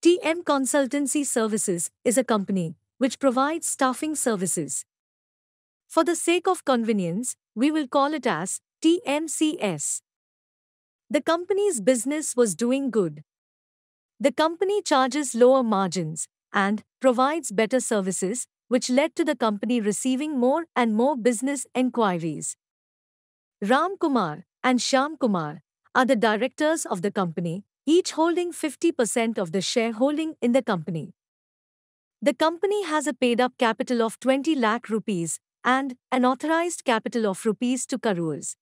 TM Consultancy Services is a company which provides staffing services. For the sake of convenience, we will call it as TMCS. The company's business was doing good. The company charges lower margins and provides better services, which led to the company receiving more and more business enquiries. Ram Kumar and Shyam Kumar are the directors of the company, each holding 50% of the shareholding in the company. The company has a paid-up capital of 20 lakh rupees and an authorized capital of rupees 2 crores.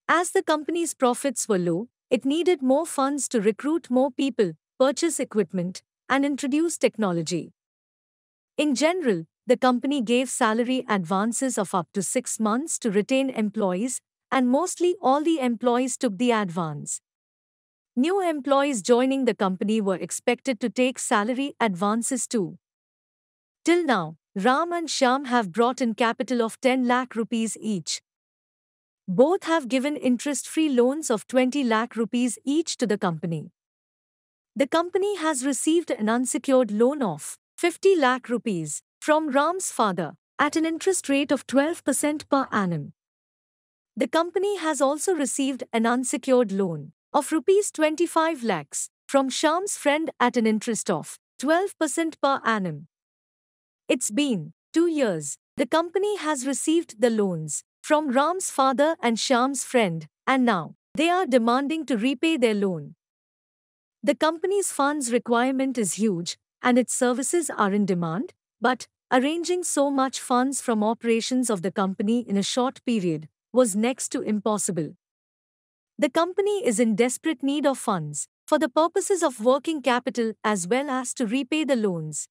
As the company's profits were low, it needed more funds to recruit more people, purchase equipment, and introduce technology. In general, the company gave salary advances of up to 6 months to retain employees, and mostly all the employees took the advance. New employees joining the company were expected to take salary advances too. Till now, Ram and Shyam have brought in capital of 10 lakh rupees each. Both have given interest-free loans of 20 lakh rupees each to the company. The company has received an unsecured loan of 50 lakh rupees from Ram's father at an interest rate of 12% per annum. The company has also received an unsecured loan of rupees 25 lakhs from Shyam's friend at an interest of 12% per annum. It's been 2 years. The company has received the loans from Ram's father and Shyam's friend, and now they are demanding to repay their loan. The company's funds requirement is huge, and its services are in demand, but arranging so much funds from operations of the company in a short period was next to impossible. The company is in desperate need of funds for the purposes of working capital as well as to repay the loans.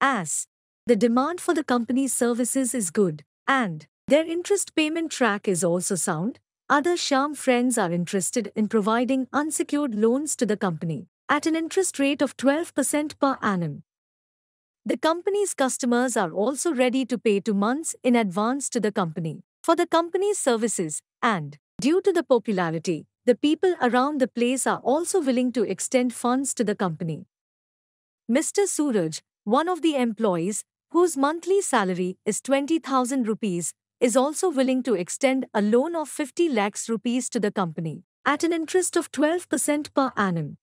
As the demand for the company's services is good, and their interest payment track is also sound, other Shyam friends are interested in providing unsecured loans to the company at an interest rate of 12% per annum. The company's customers are also ready to pay 2 months in advance to the company for the company's services, and due to the popularity, the people around the place are also willing to extend funds to the company. Mr. Suraj, one of the employees, whose monthly salary is 20,000 rupees, is also willing to extend a loan of 50 lakhs rupees to the company at an interest of 12% per annum.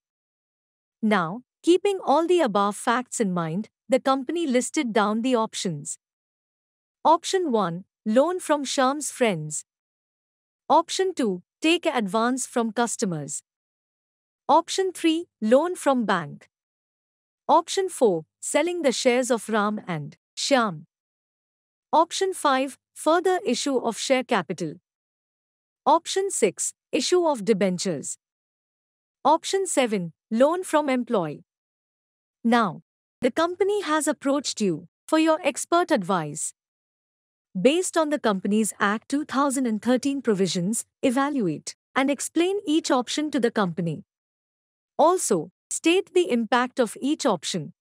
Now, keeping all the above facts in mind, the company listed down the options. Option 1, loan from Shyam's friends. Option 2, take advance from customers. Option 3, loan from bank. Option 4, selling the shares of Ram and Shyam. Option 5, further issue of share capital. Option 6, issue of debentures. Option 7, loan from employee. Now, the company has approached you for your expert advice. Based on the Companies Act 2013 provisions, evaluate and explain each option to the company. Also, state the impact of each option